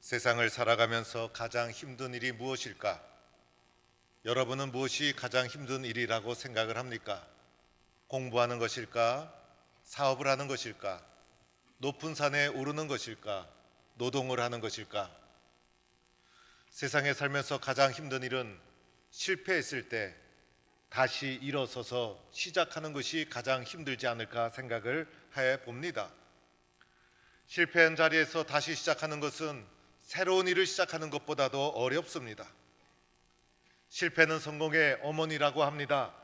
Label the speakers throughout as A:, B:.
A: 세상을 살아가면서 가장 힘든 일이 무엇일까? 여러분은 무엇이 가장 힘든 일이라고 생각을 합니까? 공부하는 것일까? 사업을 하는 것일까? 높은 산에 오르는 것일까? 노동을 하는 것일까? 세상에 살면서 가장 힘든 일은 실패했을 때 다시 일어서서 시작하는 것이 가장 힘들지 않을까 생각을 해 봅니다. 실패한 자리에서 다시 시작하는 것은 새로운 일을 시작하는 것보다도 어렵습니다. 실패는 성공의 어머니라고 합니다.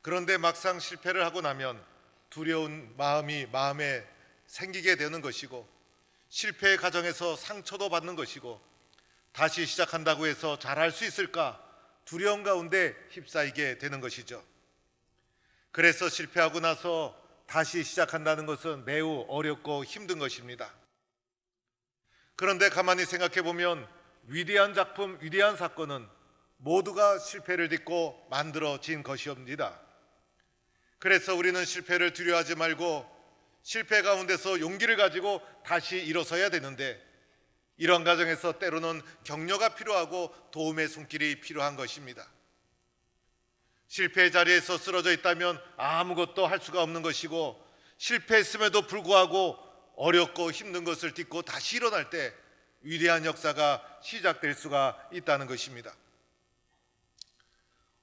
A: 그런데 막상 실패를 하고 나면 두려운 마음이 마음에 생기게 되는 것이고, 실패의 과정에서 상처도 받는 것이고, 다시 시작한다고 해서 잘할 수 있을까 두려움 가운데 휩싸이게 되는 것이죠. 그래서 실패하고 나서 다시 시작한다는 것은 매우 어렵고 힘든 것입니다. 그런데 가만히 생각해 보면 위대한 작품, 위대한 사건은 모두가 실패를 딛고 만들어진 것이옵니다. 그래서 우리는 실패를 두려워하지 말고 실패 가운데서 용기를 가지고 다시 일어서야 되는데, 이런 과정에서 때로는 격려가 필요하고 도움의 손길이 필요한 것입니다. 실패의 자리에서 쓰러져 있다면 아무것도 할 수가 없는 것이고, 실패했음에도 불구하고 어렵고 힘든 것을 딛고 다시 일어날 때 위대한 역사가 시작될 수가 있다는 것입니다.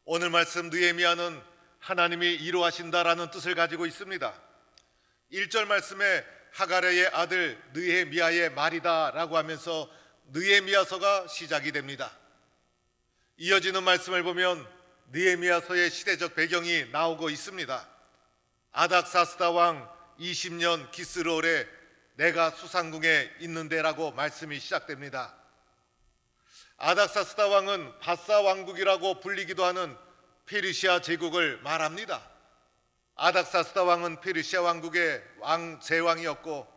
A: 오늘 말씀 느헤미야는 하나님이 이루하신다라는 뜻을 가지고 있습니다. 1절 말씀에 하가랴의 아들 느헤미야의 말이다 라고 하면서 느헤미야서가 시작이 됩니다. 이어지는 말씀을 보면 느헤미야서의 시대적 배경이 나오고 있습니다. 아닥사스다 왕 20년 기스르올에 내가 수상궁에 있는데라고 말씀이 시작됩니다. 아닥사스다 왕은 바사 왕국이라고 불리기도 하는 페르시아 제국을 말합니다. 아닥사스다 왕은 페르시아 왕국의 제왕이었고,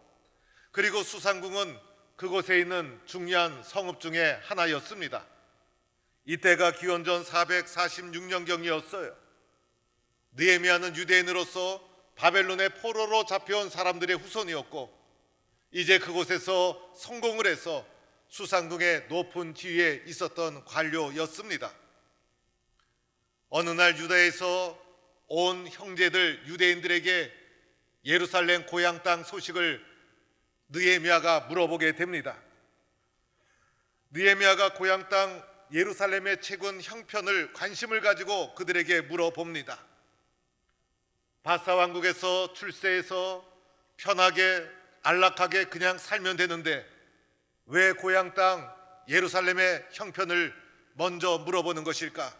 A: 그리고 수상궁은 그곳에 있는 중요한 성읍 중에 하나였습니다. 이때가 기원전 446년경이었어요. 느헤미야는 유대인으로서 바벨론의 포로로 잡혀온 사람들의 후손이었고, 이제 그곳에서 성공을 해서 수상궁의 높은 지위에 있었던 관료였습니다. 어느 날 유다에서 온 형제들 유대인들에게 예루살렘 고향 땅 소식을 느헤미야가 물어보게 됩니다. 느헤미야가 고향 땅 예루살렘의 최근 형편을 관심을 가지고 그들에게 물어봅니다. 바사 왕국에서 출세해서 편하게 안락하게 그냥 살면 되는데 왜 고향 땅 예루살렘의 형편을 먼저 물어보는 것일까?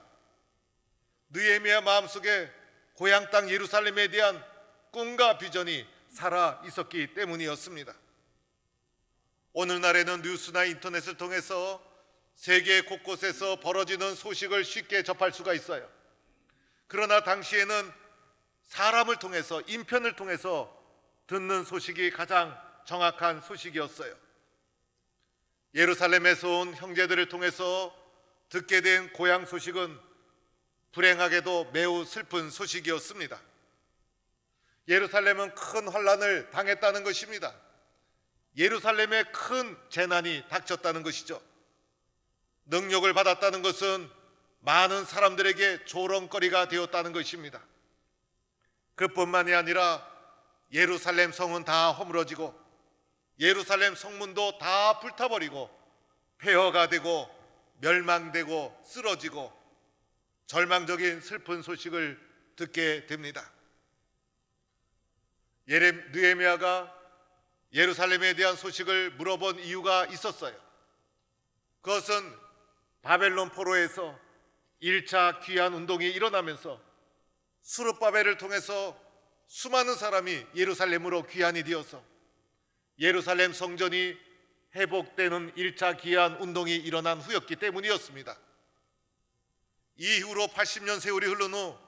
A: 느헤미야 마음속에 고향 땅 예루살렘에 대한 꿈과 비전이 살아 있었기 때문이었습니다. 오늘날에는 뉴스나 인터넷을 통해서 세계 곳곳에서 벌어지는 소식을 쉽게 접할 수가 있어요. 그러나 당시에는 사람을 통해서, 인편을 통해서 듣는 소식이 가장 정확한 소식이었어요. 예루살렘에서 온 형제들을 통해서 듣게 된 고향 소식은 불행하게도 매우 슬픈 소식이었습니다. 예루살렘은 큰 환난을 당했다는 것입니다. 예루살렘에 큰 재난이 닥쳤다는 것이죠. 능력을 받았다는 것은 많은 사람들에게 조롱거리가 되었다는 것입니다. 그뿐만이 아니라 예루살렘 성은 다 허물어지고 예루살렘 성문도 다 불타버리고 폐허가 되고 멸망되고 쓰러지고 절망적인 슬픈 소식을 듣게 됩니다. 느헤미야가 예루살렘에 대한 소식을 물어본 이유가 있었어요. 그것은 바벨론 포로에서 1차 귀환 운동이 일어나면서 수르바벨을 통해서 수많은 사람이 예루살렘으로 귀환이 되어서 예루살렘 성전이 회복되는 1차 귀환 운동이 일어난 후였기 때문이었습니다. 이후로 80년 세월이 흐른 후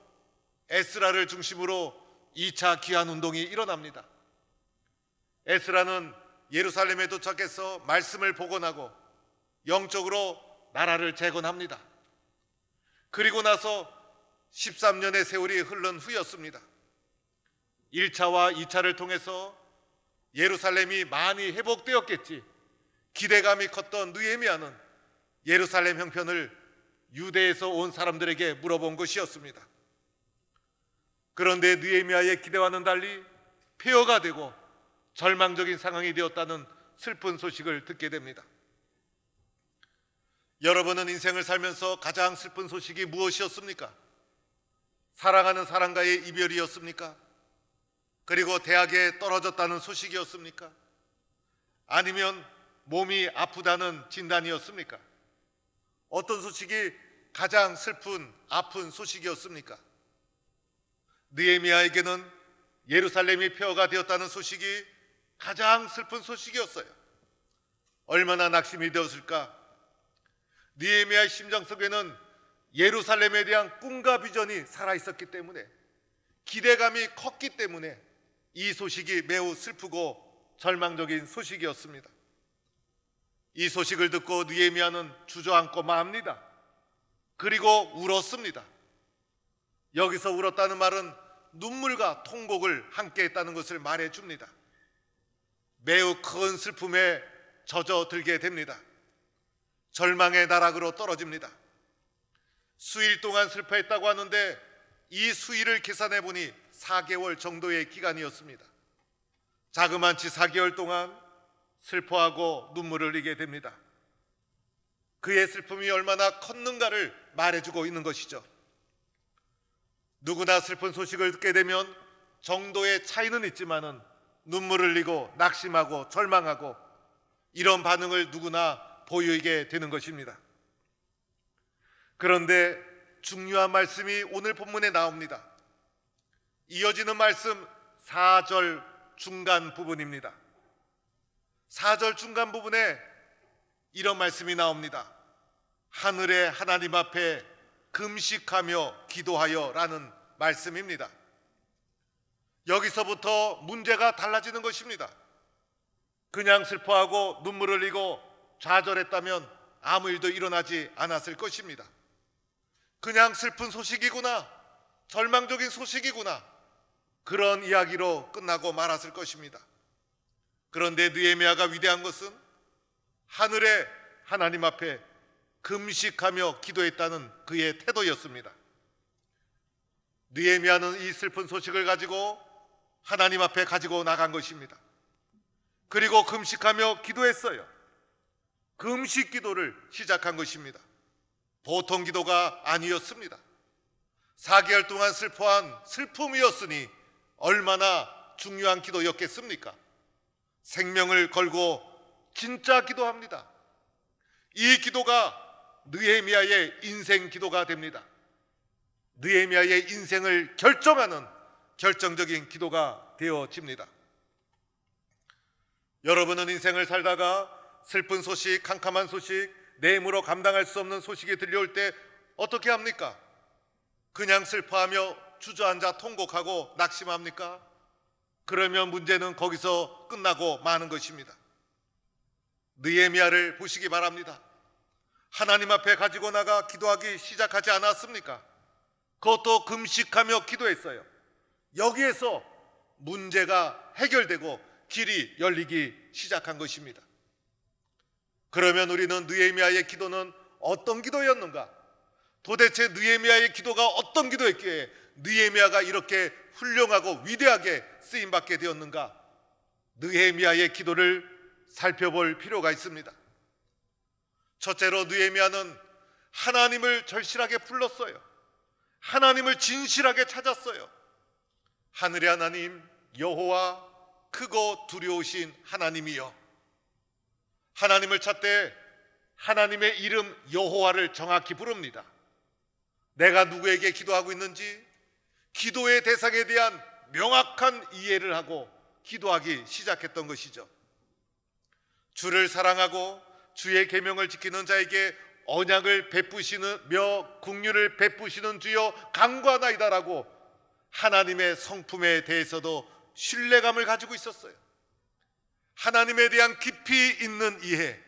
A: 에스라를 중심으로 2차 귀환 운동이 일어납니다. 에스라는 예루살렘에 도착해서 말씀을 복원하고 영적으로 나라를 재건합니다. 그리고 나서 13년의 세월이 흐른 후였습니다. 1차와 2차를 통해서 예루살렘이 많이 회복되었겠지 기대감이 컸던 느헤미야는 예루살렘 형편을 유대에서 온 사람들에게 물어본 것이었습니다. 그런데 느헤미야의 기대와는 달리 폐허가 되고 절망적인 상황이 되었다는 슬픈 소식을 듣게 됩니다. 여러분은 인생을 살면서 가장 슬픈 소식이 무엇이었습니까? 사랑하는 사람과의 이별이었습니까? 그리고 대학에 떨어졌다는 소식이었습니까? 아니면 몸이 아프다는 진단이었습니까? 어떤 소식이 가장 슬픈 아픈 소식이었습니까? 느헤미야에게는 예루살렘이 폐허가 되었다는 소식이 가장 슬픈 소식이었어요. 얼마나 낙심이 되었을까? 느헤미야의 심정 속에는 예루살렘에 대한 꿈과 비전이 살아있었기 때문에, 기대감이 컸기 때문에 이 소식이 매우 슬프고 절망적인 소식이었습니다. 이 소식을 듣고 느헤미야는 주저앉고 맙니다. 그리고 울었습니다. 여기서 울었다는 말은 눈물과 통곡을 함께 했다는 것을 말해줍니다. 매우 큰 슬픔에 젖어들게 됩니다. 절망의 나락으로 떨어집니다. 수일 동안 슬퍼했다고 하는데 이 수일을 계산해 보니 4개월 정도의 기간이었습니다. 자그만치 4개월 동안 슬퍼하고 눈물을 흘리게 됩니다. 그의 슬픔이 얼마나 컸는가를 말해주고 있는 것이죠. 누구나 슬픈 소식을 듣게 되면 정도의 차이는 있지만은 눈물을 흘리고 낙심하고 절망하고 이런 반응을 누구나 보이게 되는 것입니다. 그런데 중요한 말씀이 오늘 본문에 나옵니다. 이어지는 말씀 4절 중간 부분입니다. 4절 중간 부분에 이런 말씀이 나옵니다. 하늘의 하나님 앞에 금식하며 기도하여 라는 말씀입니다. 여기서부터 문제가 달라지는 것입니다. 그냥 슬퍼하고 눈물을 흘리고 좌절했다면 아무 일도 일어나지 않았을 것입니다. 그냥 슬픈 소식이구나, 절망적인 소식이구나, 그런 이야기로 끝나고 말았을 것입니다. 그런데 느헤미야가 위대한 것은 하늘의 하나님 앞에 금식하며 기도했다는 그의 태도였습니다. 느헤미야는 이 슬픈 소식을 가지고 하나님 앞에 가지고 나간 것입니다. 그리고 금식하며 기도했어요. 금식 기도를 시작한 것입니다. 보통 기도가 아니었습니다. 4개월 동안 슬퍼한 슬픔이었으니 얼마나 중요한 기도였겠습니까? 생명을 걸고 진짜 기도합니다. 이 기도가 느헤미야의 인생 기도가 됩니다. 느헤미야의 인생을 결정하는 결정적인 기도가 되어집니다. 여러분은 인생을 살다가 슬픈 소식, 캄캄한 소식, 내 힘으로 감당할 수 없는 소식이 들려올 때 어떻게 합니까? 그냥 슬퍼하며 주저앉아 통곡하고 낙심합니까? 그러면 문제는 거기서 끝나고 마는 것입니다. 느헤미야를 보시기 바랍니다. 하나님 앞에 가지고 나가 기도하기 시작하지 않았습니까? 그것도 금식하며 기도했어요. 여기에서 문제가 해결되고 길이 열리기 시작한 것입니다. 그러면 우리는 느헤미야의 기도는 어떤 기도였는가? 도대체 느헤미야의 기도가 어떤 기도였기에 느헤미야가 이렇게 훌륭하고 위대하게 쓰임받게 되었는가? 느헤미야의 기도를 살펴볼 필요가 있습니다. 첫째로 느헤미야는 하나님을 절실하게 불렀어요. 하나님을 진실하게 찾았어요. 하늘의 하나님 여호와, 크고 두려우신 하나님이여. 하나님을 찾되 하나님의 이름 여호와를 정확히 부릅니다. 내가 누구에게 기도하고 있는지 기도의 대상에 대한 명확한 이해를 하고 기도하기 시작했던 것이죠. 주를 사랑하고 주의 계명을 지키는 자에게 언약을 베푸시며 긍휼을 베푸시는 주여 간구하나이다라고 하나님의 성품에 대해서도 신뢰감을 가지고 있었어요. 하나님에 대한 깊이 있는 이해,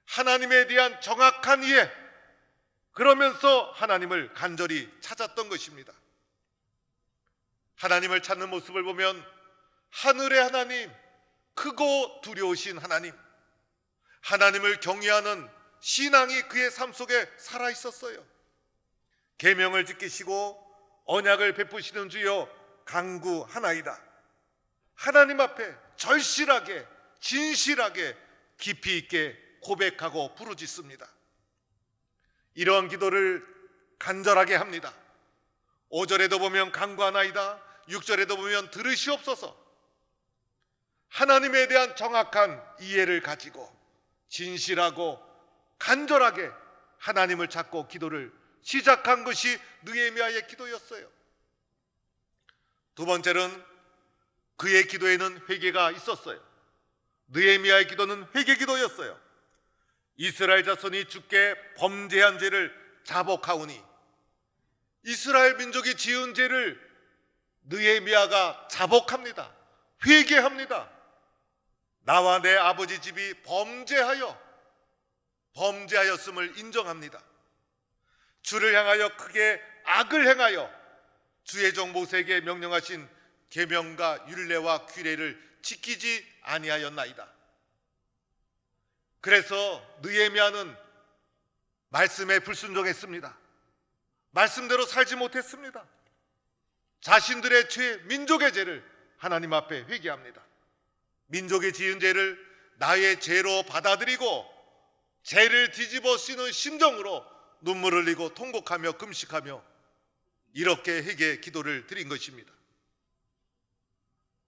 A: 하나님에 대한 정확한 이해, 그러면서 하나님을 간절히 찾았던 것입니다. 하나님을 찾는 모습을 보면 하늘의 하나님, 크고 두려우신 하나님, 하나님을 경외하는 신앙이 그의 삶 속에 살아 있었어요. 계명을 지키시고 언약을 베푸시는 주여 간구하나이다. 하나님 앞에 절실하게, 진실하게, 깊이 있게 고백하고 부르짖습니다. 이러한 기도를 간절하게 합니다. 5절에도 보면 간구하나이다, 6절에도 보면 들으시옵소서. 하나님에 대한 정확한 이해를 가지고 진실하고 간절하게 하나님을 찾고 기도를 시작한 것이 느헤미야의 기도였어요. 두 번째는 그의 기도에는 회개가 있었어요. 느헤미야의 기도는 회개 기도였어요. 이스라엘 자손이 주께 범죄한 죄를 자복하오니, 이스라엘 민족이 지은 죄를 느헤미야가 자복합니다. 회개합니다. 나와 내 아버지 집이 범죄하였음을 인정합니다. 주를 향하여 크게 악을 행하여 주의 종 모세에게 명령하신 계명과 율례와 규례를 지키지 아니하였나이다. 그래서 느헤미야는 말씀에 불순종했습니다. 말씀대로 살지 못했습니다. 자신들의 죄, 민족의 죄를 하나님 앞에 회개합니다. 민족이 지은 죄를 나의 죄로 받아들이고 죄를 뒤집어 쓰는 심정으로 눈물을 흘리고 통곡하며 금식하며 이렇게 회개 기도를 드린 것입니다.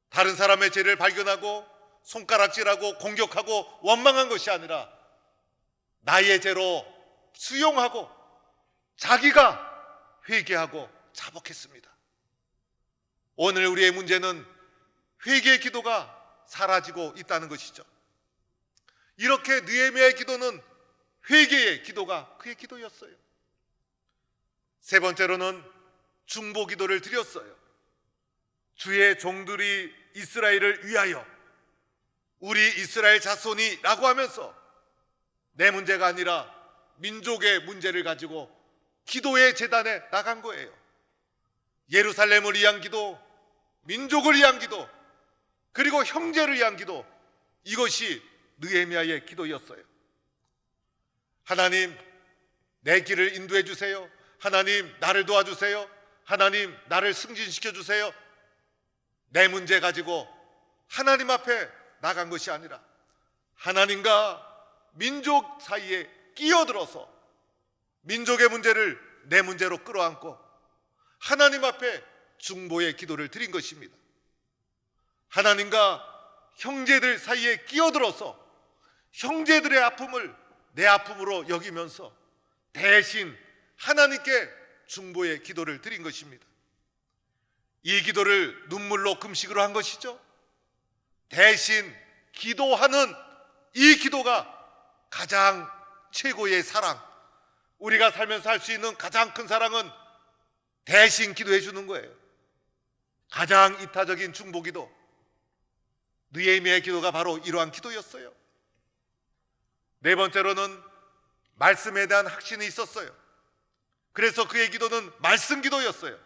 A: 다른 사람의 죄를 발견하고 손가락질하고 공격하고 원망한 것이 아니라 나의 죄로 수용하고 자기가 회개하고 자복했습니다. 오늘 우리의 문제는 회개의 기도가 사라지고 있다는 것이죠. 이렇게 느헤미야의 기도는 회개의 기도가 그의 기도였어요. 세 번째로는 중보 기도를 드렸어요. 주의 종들이 이스라엘을 위하여, 우리 이스라엘 자손이 라고 하면서 내 문제가 아니라 민족의 문제를 가지고 기도의 제단에 나간 거예요. 예루살렘을 위한 기도, 민족을 위한 기도, 그리고 형제를 위한 기도, 이것이 느헤미야의 기도였어요. 하나님, 내 길을 인도해 주세요. 하나님, 나를 도와주세요. 하나님, 나를 승진시켜 주세요. 내 문제 가지고 하나님 앞에 나간 것이 아니라 하나님과 민족 사이에 끼어들어서 민족의 문제를 내 문제로 끌어안고 하나님 앞에 중보의 기도를 드린 것입니다. 하나님과 형제들 사이에 끼어들어서 형제들의 아픔을 내 아픔으로 여기면서 대신 하나님께 중보의 기도를 드린 것입니다. 이 기도를 눈물로 금식으로 한 것이죠. 대신 기도하는 이 기도가 가장 최고의 사랑, 우리가 살면서 할 수 있는 가장 큰 사랑은 대신 기도해 주는 거예요. 가장 이타적인 중보기도, 느헤미야의 기도가 바로 이러한 기도였어요. 네 번째로는 말씀에 대한 확신이 있었어요. 그래서 그의 기도는 말씀 기도였어요.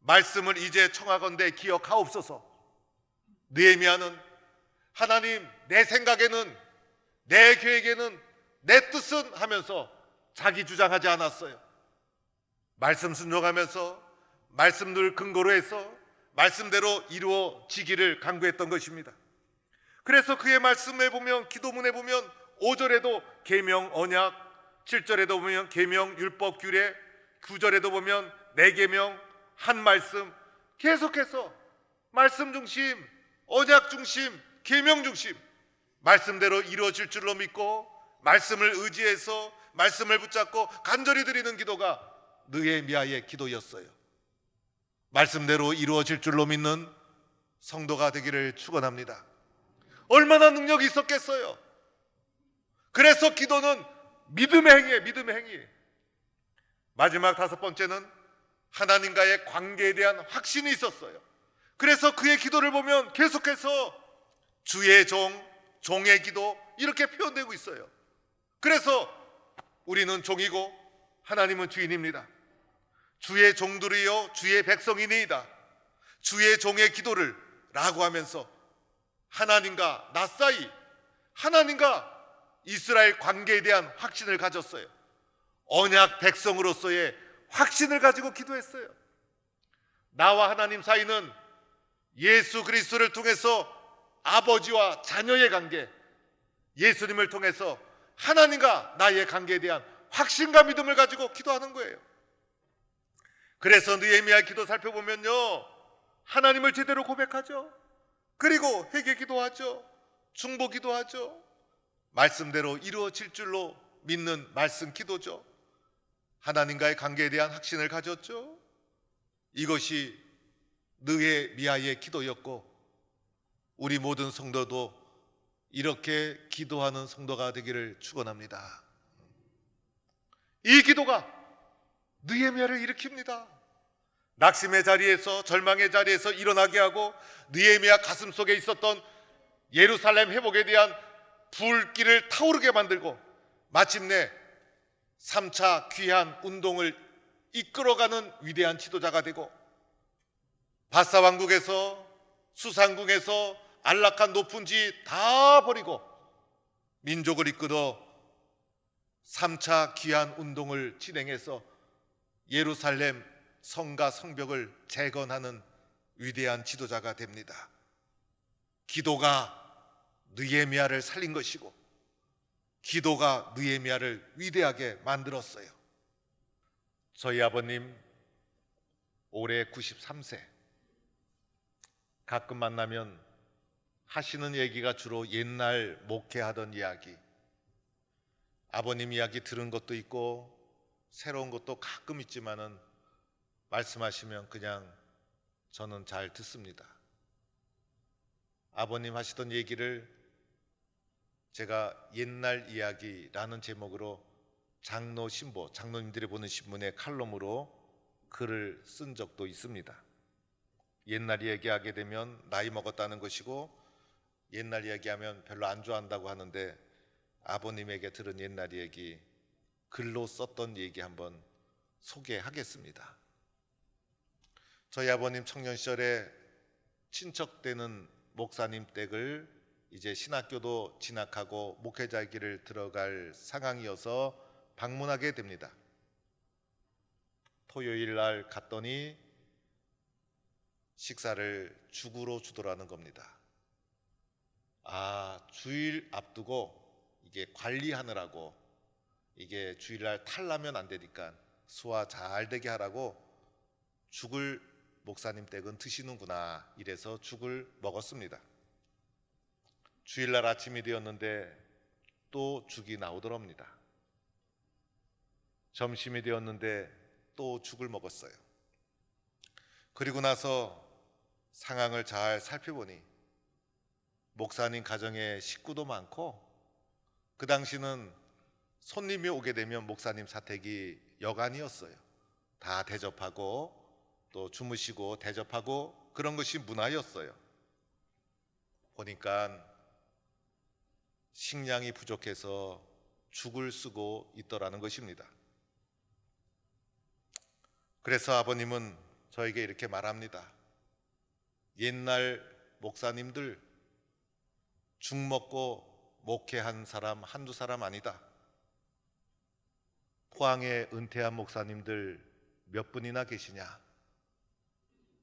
A: 말씀을 이제 청하건대 기억하옵소서. 느헤미야는 하나님, 내 생각에는, 내 계획에는, 내 뜻은 하면서 자기 주장하지 않았어요. 말씀 순종하면서 말씀을 근거로 해서 말씀대로 이루어지기를 간구했던 것입니다. 그래서 그의 말씀에 보면, 기도문에 보면 5절에도 계명 언약, 7절에도 보면 계명 율법 규례, 9절에도 보면 내 계명 한 말씀, 계속해서 말씀 중심, 언약 중심, 계명 중심, 말씀대로 이루어질 줄로 믿고 말씀을 의지해서 말씀을 붙잡고 간절히 드리는 기도가 느헤미야의 기도였어요. 말씀대로 이루어질 줄로 믿는 성도가 되기를 축원합니다. 얼마나 능력이 있었겠어요. 그래서 기도는 믿음의 행위예요. 믿음의 행위. 마지막 다섯 번째는 하나님과의 관계에 대한 확신이 있었어요. 그래서 그의 기도를 보면 계속해서 주의 종, 종의 기도 이렇게 표현되고 있어요. 그래서 우리는 종이고 하나님은 주인입니다. 주의 종들이요 주의 백성이니이다. 주의 종의 기도를 라고 하면서 하나님과 나 사이, 하나님과 이스라엘 관계에 대한 확신을 가졌어요. 언약 백성으로서의 확신을 가지고 기도했어요. 나와 하나님 사이는 예수 그리스도를 통해서 아버지와 자녀의 관계, 예수님을 통해서 하나님과 나의 관계에 대한 확신과 믿음을 가지고 기도하는 거예요. 그래서 느헤미야 기도 살펴보면요, 하나님을 제대로 고백하죠. 그리고 회개 기도하죠. 중보 기도하죠. 말씀대로 이루어질 줄로 믿는 말씀 기도죠. 하나님과의 관계에 대한 확신을 가졌죠. 이것이 느헤미야의 기도였고, 우리 모든 성도도 이렇게 기도하는 성도가 되기를 축원합니다. 이 기도가 느헤미야를 일으킵니다. 낙심의 자리에서, 절망의 자리에서 일어나게 하고, 느헤미야 가슴 속에 있었던 예루살렘 회복에 대한 불길을 타오르게 만들고, 마침내 3차 귀한 운동을 이끌어가는 위대한 지도자가 되고, 바사 왕국에서, 수상궁에서 안락한 높은 지 다 버리고 민족을 이끌어 3차 귀한 운동을 진행해서 예루살렘 성과 성벽을 재건하는 위대한 지도자가 됩니다. 기도가 느헤미야를 살린 것이고, 기도가 느헤미야를 위대하게 만들었어요. 저희 아버님 올해 93세. 가끔 만나면 하시는 얘기가 주로 옛날 목회하던 이야기, 아버님 이야기 들은 것도 있고 새로운 것도 가끔 있지만은 말씀하시면 그냥 저는 잘 듣습니다. 아버님 하시던 얘기를 제가 옛날 이야기라는 제목으로 장로 신보, 장로님들이 보는 신문의 칼럼으로 글을 쓴 적도 있습니다. 옛날 이야기하게 되면 나이 먹었다는 것이고, 옛날 이야기하면 별로 안 좋아한다고 하는데, 아버님에게 들은 옛날 얘기, 글로 썼던 얘기 한번 소개하겠습니다. 저희 아버님 청년 시절에 친척되는 목사님 댁을 이제 신학교도 진학하고 목회자 길을 들어갈 상황이어서 방문하게 됩니다. 토요일 날 갔더니 식사를 죽으로 주더라는 겁니다. 주일 앞두고 이게 관리하느라고, 이게 주일날 탈나면 안 되니까 소화 잘 되게 하라고 죽을 목사님 댁은 드시는구나, 이래서 죽을 먹었습니다. 주일날 아침이 되었는데 또 죽이 나오더랍니다. 점심이 되었는데 또 죽을 먹었어요. 그리고 나서 상황을 잘 살펴보니 목사님 가정에 식구도 많고, 그 당시는 손님이 오게 되면 목사님 사택이 여간이었어요. 다 대접하고 또 주무시고 대접하고 그런 것이 문화였어요. 보니까 식량이 부족해서 죽을 쓰고 있더라는 것입니다. 그래서 아버님은 저에게 이렇게 말합니다. 옛날 목사님들 죽 먹고 목회한 사람 한두 사람 아니다. 포항에 은퇴한 목사님들 몇 분이나 계시냐?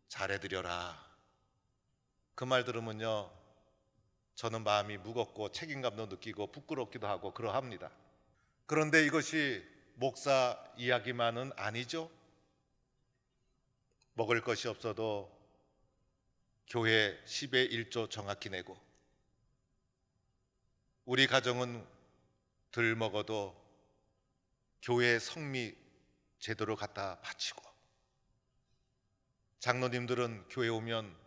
A: 잘해드려라. 그 말 들으면요, 저는 마음이 무겁고 책임감도 느끼고 부끄럽기도 하고 그러합니다. 그런데 이것이 목사 이야기만은 아니죠. 먹을 것이 없어도 교회 10의 1조 정확히 내고, 우리 가정은 덜 먹어도 교회 성미 제대로 갖다 바치고, 장로님들은 교회 오면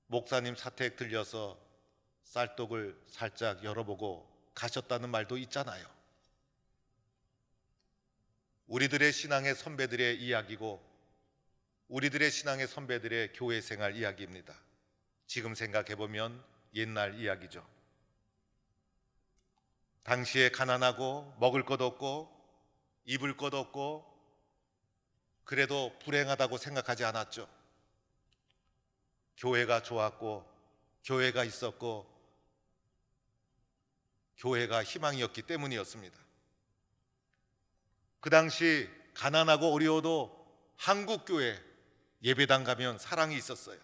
A: 목사님 사택 들려서 쌀떡을 살짝 열어보고 가셨다는 말도 있잖아요. 우리들의 신앙의 선배들의 이야기고, 우리들의 신앙의 선배들의 교회 생활 이야기입니다. 지금 생각해보면 옛날 이야기죠. 당시에 가난하고 먹을 것 없고 입을 것 없고 그래도 불행하다고 생각하지 않았죠. 교회가 좋았고 교회가 있었고 교회가 희망이었기 때문이었습니다. 그 당시 가난하고 어려워도 한국교회 예배당 가면 사랑이 있었어요.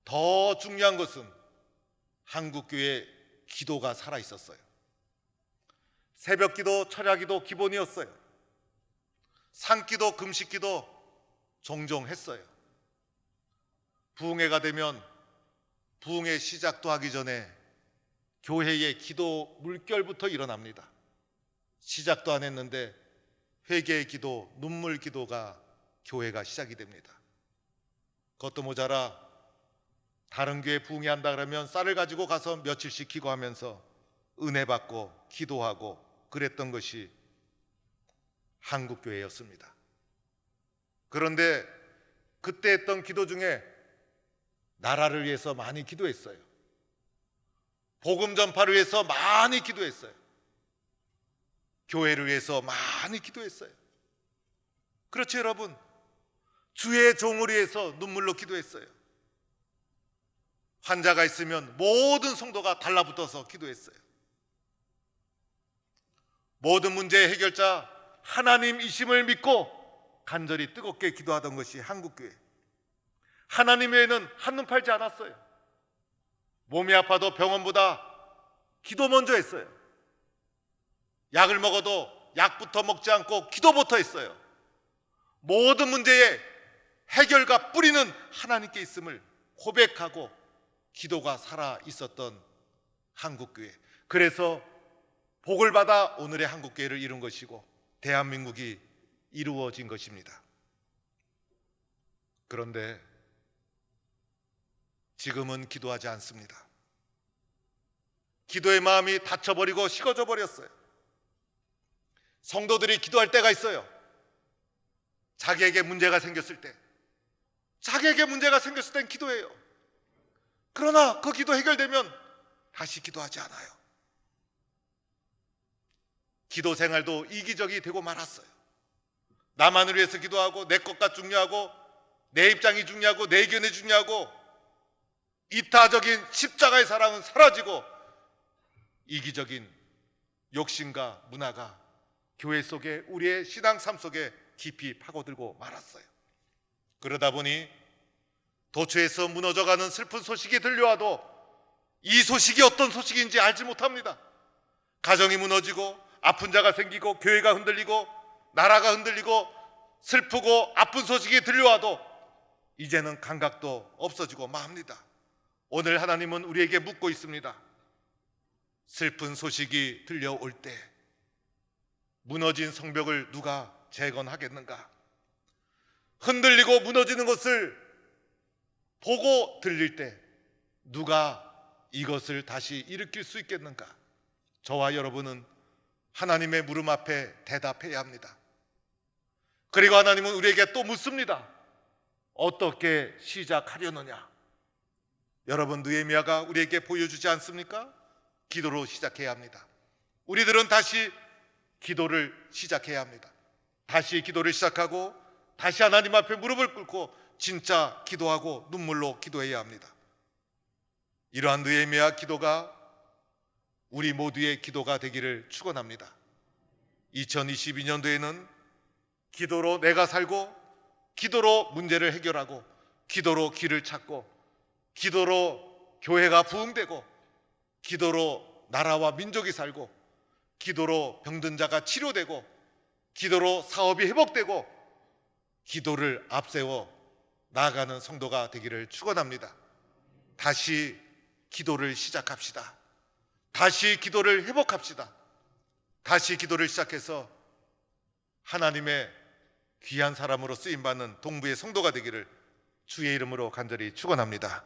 A: 더 중요한 것은 한국교회 기도가 살아 있었어요. 새벽기도, 철야기도 기본이었어요. 산기도, 금식기도 종종 했어요. 부흥회가 되면 부흥회 시작도 하기 전에 교회의 기도 물결부터 일어납니다. 시작도 안 했는데 회개의 기도, 눈물 기도가 교회가 시작이 됩니다. 그것도 모자라 다른 교회 부흥회 한다 그러면 쌀을 가지고 가서 며칠씩 기도하면서 은혜 받고 기도하고 그랬던 것이 한국교회였습니다. 그런데 그때 했던 기도 중에 나라를 위해서 많이 기도했어요. 복음 전파를 위해서 많이 기도했어요. 교회를 위해서 많이 기도했어요. 그렇죠, 여러분? 주의 종을 위해서 눈물로 기도했어요. 환자가 있으면 모든 성도가 달라붙어서 기도했어요. 모든 문제의 해결자 하나님이심을 믿고 간절히 뜨겁게 기도하던 것이 한국교회. 하나님 외에는 한눈 팔지 않았어요. 몸이 아파도 병원보다 기도 먼저 했어요. 약을 먹어도 약부터 먹지 않고 기도부터 했어요. 모든 문제의 해결과 뿌리는 하나님께 있음을 고백하고 기도가 살아 있었던 한국교회. 그래서 복을 받아 오늘의 한국교회를 이룬 것이고 대한민국이 이루어진 것입니다. 그런데 지금은 기도하지 않습니다. 기도의 마음이 닫혀버리고 식어져 버렸어요. 성도들이 기도할 때가 있어요. 자기에게 문제가 생겼을 때, 자기에게 문제가 생겼을 땐 기도해요. 그러나 그 기도 해결되면 다시 기도하지 않아요. 기도 생활도 이기적이 되고 말았어요. 나만을 위해서 기도하고 내 것가 중요하고 내 입장이 중요하고 내 의견이 중요하고 이타적인 십자가의 사랑은 사라지고 이기적인 욕심과 문화가 교회 속에 우리의 신앙 삶 속에 깊이 파고들고 말았어요. 그러다 보니 도처에서 무너져가는 슬픈 소식이 들려와도 이 소식이 어떤 소식인지 알지 못합니다. 가정이 무너지고 아픈 자가 생기고 교회가 흔들리고 나라가 흔들리고 슬프고 아픈 소식이 들려와도 이제는 감각도 없어지고 맙니다. 오늘 하나님은 우리에게 묻고 있습니다. 슬픈 소식이 들려올 때 무너진 성벽을 누가 재건하겠는가? 흔들리고 무너지는 것을 보고 들릴 때 누가 이것을 다시 일으킬 수 있겠는가? 저와 여러분은 하나님의 물음 앞에 대답해야 합니다. 그리고 하나님은 우리에게 또 묻습니다. 어떻게 시작하려느냐? 여러분, 느헤미야가 우리에게 보여주지 않습니까? 기도로 시작해야 합니다. 우리들은 다시 기도를 시작해야 합니다. 다시 기도를 시작하고 다시 하나님 앞에 무릎을 꿇고 진짜 기도하고 눈물로 기도해야 합니다. 이러한 느헤미야 기도가 우리 모두의 기도가 되기를 축원합니다. 2022년도에는 기도로 내가 살고 기도로 문제를 해결하고 기도로 길을 찾고 기도로 교회가 부흥되고 기도로 나라와 민족이 살고 기도로 병든 자가 치료되고 기도로 사업이 회복되고 기도를 앞세워 나아가는 성도가 되기를 축원합니다. 다시 기도를 시작합시다. 다시 기도를 회복합시다. 다시 기도를 시작해서 하나님의 귀한 사람으로 쓰임받는 동부의 성도가 되기를 주의 이름으로 간절히 축원합니다.